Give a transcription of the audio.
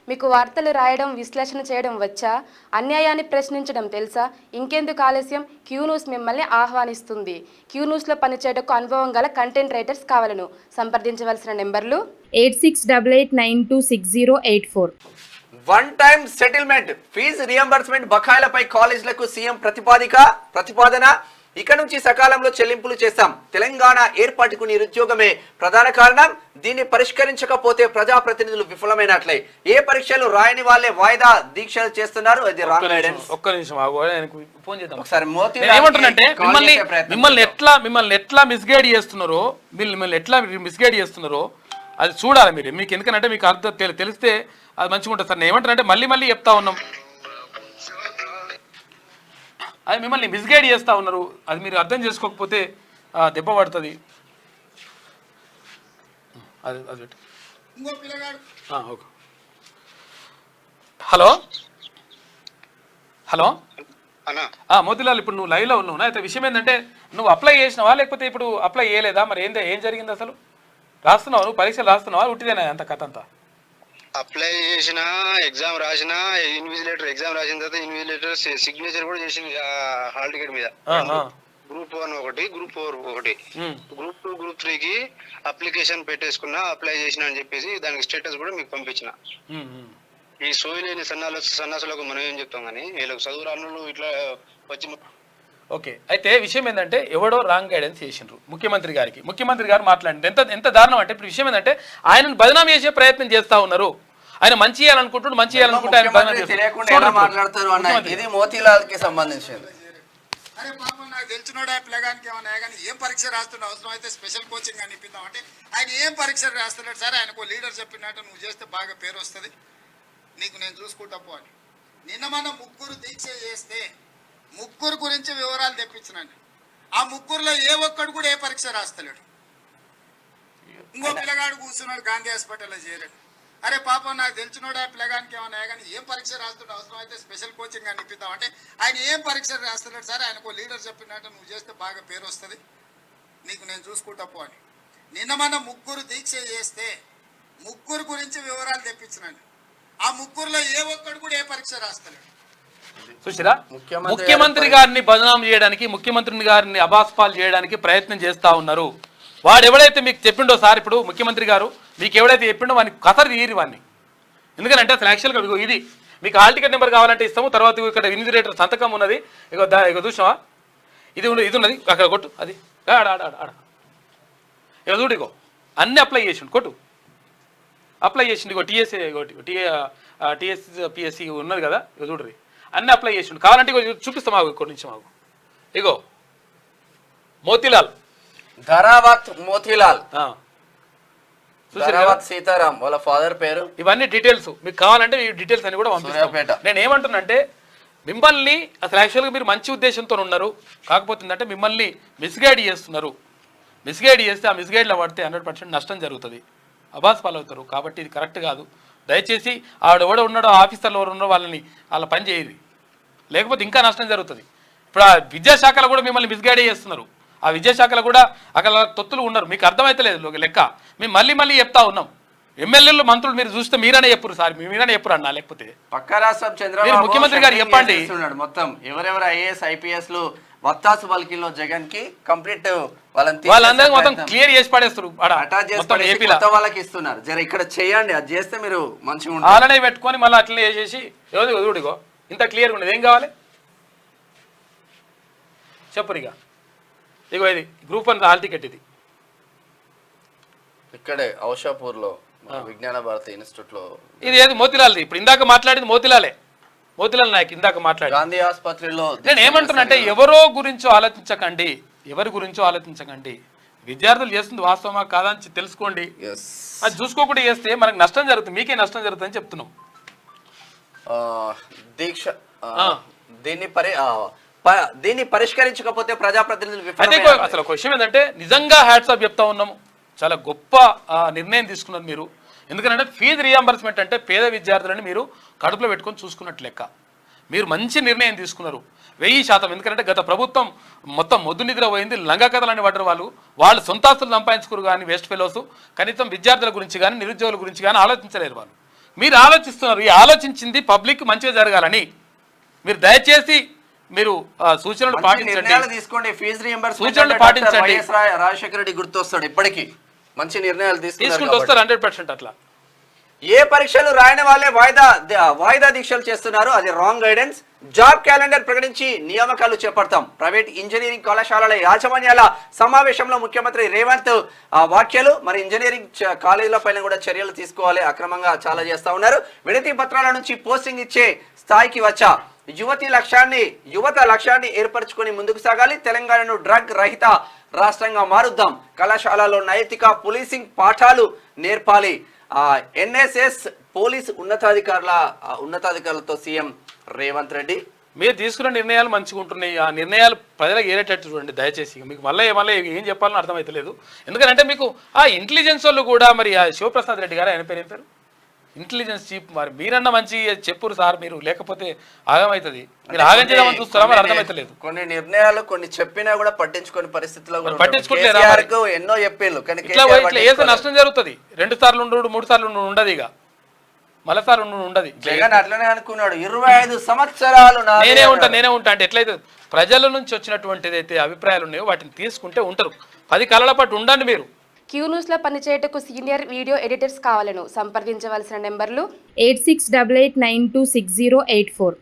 మీకు వార్తలు రాయడం, విశ్లేషణ చేయడం వచ్చా? అన్యాయాన్ని ప్రశ్నించడం తెలుసా? ఇంకెందుకు ఆలస్యం? క్యూ న్యూస్ మిమ్మల్ని ఆహ్వానిస్తుంది. క్యూ న్యూస్లో పనిచేయడానికి అనుభవం గల కంటెంట్ రైటర్స్ కావాలను సంప్రదించవలసిన నెంబర్లు 8688926084. One time settlement, fee reimbursement బకాయిలపై కాలేజీలకు సీఎం ప్రతిపాదన. ఇక నుంచి సకాలంలో చెల్లింపులు చేస్తాం. తెలంగాణ ఏర్పాటుకు నిరుద్యోగమే ప్రధాన కారణం. దీన్ని పరిష్కరించకపోతే ప్రజాప్రతినిధులు విఫలమైనట్లే. ఏ పరీక్షలు రాయని వాళ్ళే వాయిదా దీక్షలు చేస్తున్నారు. అది రాంగ్ గైడెన్స్. ఒక్క నిమిషం ఫోన్ చేద్దాం ఒకసారి. ఏమంటున్నంటే మిమ్మల్ని ఎట్లా మిస్గైడ్ చేస్తున్నారో, అది చూడాలి మీరు. మీకు ఎందుకంటే మీకు అర్థం తెలిస్తే అది మంచిగా ఉంటుంది సార్. నేను ఏమంటానంటే మళ్ళీ చెప్తా ఉన్నాం, అది మిమ్మల్ని మిస్గైడ్ చేస్తూ ఉన్నారు. అది మీరు అర్థం చేసుకోకపోతే దెబ్బ పడుతుంది. అది ఓకే. హలో మోతిలాల్, ఇప్పుడు నువ్వు లైవ్లో ఉన్నావు. అయితే విషయం ఏంటంటే, నువ్వు అప్లై చేసినావా లేకపోతే ఇప్పుడు అప్లై చేయలేదా? మరి ఏం జరిగింది అసలు? రాస్తున్నావా నువ్వు? పరీక్షలు రాస్తున్నావా? ఉట్టిదేనా అంత కథ అంతా? అప్లై చేసిన, ఎగ్జామ్ రాసిన, ఇన్విజిలేటర్ ఎగ్జామ్ రాసిన తర్వాత ఇన్విజిలేటర్ సిగ్నేచర్ కూడా చేసింది హాల్ టికెట్ మీద. గ్రూప్ 1 ఒకటి, గ్రూప్ 4 ఒకటి, గ్రూప్ 2, గ్రూప్ 3కి అప్లికేషన్ పెట్టేసుకున్నా, అప్లై చేసిన అని చెప్పేసి దానికి స్టేటస్ కూడా మీకు పంపించిన. ఈ సోయి లేని సన్నాసులకు మనం ఏం చెప్తాం కానీ వీళ్ళకి చదువు రానులు ఇట్లా వచ్చి. ఓకే. అయితే విషయం ఏంటంటే, ఎవడో రాంగ్ గైడెన్స్ చేసిండ్రు ముఖ్యమంత్రి గారు మాట్లాడింది ఎంత దారుణం అంటే, ఇప్పుడు విషయం ఏంటంటే ఆయనను బదనాం చేసే ప్రయత్నం చేస్తా ఉన్నారు. ఆయన మంచి చేయాలనుకుంటే మాట్లాడతారు అన్న. ఇది మోతీలాల్ కి సంబంధించింది. అరే పాపం, నాకు తెలిసినోడా పిల్లగానికి ఏమన్నా కానీ ఏం పరీక్ష రాస్తున్నా, అవసరం అయితే స్పెషల్ కోచింగ్ అని ఇప్పిద్దాం అంటే ఆయన ఏం పరీక్ష రాస్తున్నాడు సార్. ఆయనకు లీడర్ చెప్పినట్టు నువ్వు చేస్తే బాగా పేరు వస్తుంది, నీకు నేను చూసుకుంటా పో అని. నిన్న మన ముగ్గురు దీక్ష చేస్తే ముగ్గురు గురించి వివరాలు తెప్పించినండి. ఆ ముగ్గురులో ఏ ఒక్కడు కూడా ఏ పరీక్ష రాస్తలేడు. ఇంకో పిల్లగాడు కూర్చున్నాడు గాంధీ హాస్పిటల్లో చేరాడు. అరే పాపం, నాకు తెలిసినోడా పిల్లగానికి ఏమన్నా కానీ ఏం పరీక్ష రాస్తుంటే అవసరం అయితే స్పెషల్ కోచింగ్ అని ఇప్పిద్దాం అంటే ఆయన ఏం పరీక్ష రాస్తున్నాడు సార్. ఆయనకు లీడర్ చెప్పినట్టు నువ్వు చేస్తే బాగా పేరు వస్తుంది, నీకు నేను చూసుకుంటా పో అని. నిన్న మన ముగ్గురు దీక్ష చేస్తే ముగ్గురు గురించి వివరాలు తెప్పించినండి. ఆ ముగ్గురులో ఏ ఒక్కడు కూడా ఏ పరీక్ష రాస్తలేడు. చూసిరా, ముఖ్యమంత్రి గారిని బదనాం చేయడానికి, ముఖ్యమంత్రి గారిని అబాస్పాలు చేయడానికి ప్రయత్నం చేస్తా ఉన్నారు. వాడు ఎవడైతే మీకు చెప్పిండో సార్, ఇప్పుడు ముఖ్యమంత్రి గారు మీకు ఎవడైతే చెప్పిండో వాడిని కథరు తీయరు వాడిని. ఎందుకంటే అసలు యాక్చువల్గా ఇది మీకు హాల్ టికెట్ నెంబర్ కావాలంటే ఇస్తాము. తర్వాత ఇక్కడ ఇన్విజిలేటర్ సంతకం ఉన్నది, ఇక చూసావా, ఇది ఉన్నది అక్కడ కొట్టు, అది ఆడ ఇక చూడు, ఇగో అన్నీ అప్లై చేసిండు, కొట్టు అప్లై చేసిండు. ఇగో టీఎస్పిఎస్సి ఉన్నది కదా, ఇక చూడరి అన్నీ అప్లై చేసిండు. కావాలంటే ఇగో చూపిస్తాం, మాకు కొన్ని నుంచి మాకు. ఇగో మోతీలాల్, ధరావత్ మోతీలాల్, సీతారాం వాళ్ళ ఫాదర్ పేరు. ఇవన్నీ డీటెయిల్స్ మీకు కావాలంటే ఈ డీటెయిల్స్ అన్ని కూడా పంపిస్తాం. నేను ఏమంటున్నానంటే, మిమ్మల్ని అసలు యాక్చువల్గా మీరు మంచి ఉద్దేశంతో ఉన్నారు, కాకపోతే ఏంటంటే మిమ్మల్ని మిస్గైడ్ చేస్తున్నారు. మిస్గైడ్ చేస్తే ఆ మిస్గైడ్లో పడితే 100% నష్టం జరుగుతుంది, అబాస్ పాలవుతారు. కాబట్టి ఇది కరెక్ట్ కాదు. దయచేసి ఆవిడ ఉన్నాడో, ఆఫీసర్లు ఎవరు ఉన్నారో వాళ్ళ పని చేయరు, లేకపోతే ఇంకా నష్టం జరుగుతుంది. ఇప్పుడు ఆ విద్యాశాఖలో కూడా మిమ్మల్ని మిస్గైడ్ చేస్తున్నారు. ఆ విద్యాశాఖలో కూడా అక్కడ తొత్తులు ఉన్నారు. మీకు అర్థమైతలేదు లెక్క. మేము మళ్ళీ చెప్తా ఉన్నాం. ఎమ్మెల్యేలు, మంత్రులు మీరు చూస్తే మీరనే చెప్పరు సార్, మీరనే చెప్పరు అన్న. లేకపోతే పక్క రాష్ట్రం చంద్రబాబు ముఖ్యమంత్రి గారు చెప్పండి. మొత్తం ఎవరెవరు ఐఏఎస్ ఐపీఎస్ లు వత్తాసు పలికిలో జగన్ కి కంప్లీట్ వాళ్ళందరూ మొత్తం క్లియర్ చేసి పడేస్తారు. వాళ్ళకి ఇస్తున్నారు. జర ఇక్కడ చేయండి, అది చేస్తే మీరు మంచిగా ఉంటారు. అలానే పెట్టుకొని మళ్ళీ అట్లనే చేసేసి చూడిగో ఇంత క్లియర్గా ఉండేది. ఏం కావాలి చెప్పురిగా. ఇగో ఇది గ్రూప్ 1 హాల్ టికెట్. ఇది ఇక్కడే ఔషాపూర్ లో విజ్ఞాన భారతి ఇన్స్టిట్యూట్ లో. ఇది ఏది మోతిలాల్ది. ఇప్పుడు ఇందాక మాట్లాడింది మోతిలాల్ నాయక్ ఇందాక మాట్లాడి. గాంధీ ఆసుపత్రిలో. నేను ఏమంటున్నా అంటే, ఎవరి గురించో ఆలోచించకండి. విద్యార్థులు చేస్తుంది వాస్తవమా కాదా అని తెలుసుకోండి. అది చూసుకోకుండా చేస్తే మనకు నష్టం జరుగుతుంది, మీకే నష్టం జరుగుతుంది అని చెప్తున్నాం. దీక్ష దీన్ని పరిష్కరించకపోతే ప్రజాప్రతినిధులు. అసలు ఒక విషయం ఏంటంటే, నిజంగా హ్యాట్స్ ఆఫ్ చెప్తా ఉన్నాము. చాలా గొప్ప నిర్ణయం తీసుకున్నారు మీరు. ఎందుకంటే ఫీజు రియంబర్స్మెంట్ అంటే పేద విద్యార్థులని మీరు కడుపులో పెట్టుకొని చూసుకున్నట్టు లెక్క. మీరు మంచి నిర్ణయం తీసుకున్నారు 1000%. ఎందుకంటే గత ప్రభుత్వం మొత్తం మొద్దు నిద్ర పోయింది, లంగా కథలని పడ్డారు. వాళ్ళు సొంత ఆస్తులు సంపాదించుకోరు కానీ వేస్ట్ ఫెలోస్ కనీసం విద్యార్థుల గురించి కానీ నిరుద్యోగుల గురించి కానీ ఆలోచించలేరు వాళ్ళు. మీరు ఆలోచిస్తున్నారు, ఈ ఆలోచించింది పబ్లిక్ మంచిగా జరగాలని. మీరు దయచేసి మీరు సూచనలు మంచి పాటించండి, నిర్ణయాలు తీసుకోండి. ఫీజు రీయింబర్స్మెంట్ సూచనలు పాటించండి. రాజశేఖర రెడ్డి గుర్తొస్తాడు ఇప్పటికీ. మంచి నిర్ణయాలు తీసుకుంటూ వస్తారు 100% అట్లా. ఏ పరీక్షలు రాయని వాళ్ళే వాయిదా దీక్షలు చేస్తున్నారు, అది రాంగ్ గైడెన్స్. జాబ్ క్యాలెండర్ ప్రకటించి నియామకాలు చేపడతాం. ప్రైవేట్ ఇంజనీరింగ్ కళాశాలల యాజమాన్యాల సమావేశంలో ముఖ్యమంత్రి రేవంత్ వ్యాఖ్యలు. మరి ఇంజనీరింగ్ కాలేజీల పైన కూడా చర్యలు తీసుకోవాలి, అక్రమంగా చాలా చేస్తా ఉన్నారు. వినతి పత్రాల నుంచి పోస్టింగ్ ఇచ్చే స్థాయికి వచ్చా. యువత లక్ష్యాన్ని ఏర్పరచుకొని ముందుకు సాగాలి. తెలంగాణను డ్రగ్ రహిత రాష్ట్రంగా మారుద్దాం. కళాశాలలో నైతిక పోలీసింగ్ పాఠాలు నేర్పాలి. ఎన్ఎస్ఎస్ పోలీస్ ఉన్నతాధికారులతో సీఎం రేవంత్ రెడ్డి. మీరు తీసుకున్న నిర్ణయాలు మంచిగా ఉంటున్నాయి, ఆ నిర్ణయాలు ప్రజలకు ఏరేటట్టు చూడండి దయచేసి. మీకు మళ్ళీ ఏం చెప్పాలని అర్థమవుతలేదు. ఎందుకంటే మీకు ఆ ఇంటెలిజెన్స్ వాళ్ళు కూడా, మరి ఆ శివప్రసాద్ రెడ్డి గారు ఆయన పేరు ఏం పేరు, ఇంటెలిజెన్స్ చీఫ్, మరి మీరన్నా మంచి చెప్పురు సార్, మీరు లేకపోతే ఆగమవుతుంది. మీరు ఆగం చేద్దామని చూస్తారా, మరి అర్థమవుతలేదు. కొన్ని నిర్ణయాలు కొన్ని చెప్పినా కూడా పట్టించుకునే పరిస్థితిలో పట్టించుకుంటారు. ఎన్నో చెప్పేళ్ళు కానీ ఇట్లా ఏదో నష్టం జరుగుతుంది. 2 సార్లు 3 సార్లు ఉండదు, ఇక మళ్ళీసారి ఉండదు. జగన్ అట్లనే అనుకున్నాడు, 25 సంవత్సరాలు నేనే ఉంటా అంటే ఎట్లయితే ప్రజల నుంచి వచ్చినటువంటిది అయితే అభిప్రాయాలు ఉన్నాయో వాటిని తీసుకుంటే ఉంటారు. 10 కాలాల పాటు ఉండండి మీరు. క్యూ న్యూస్లో పనిచేయటకు సీనియర్ వీడియో ఎడిటర్స్ కావాలను సంప్రదించవలసిన నెంబర్లు 8688926084.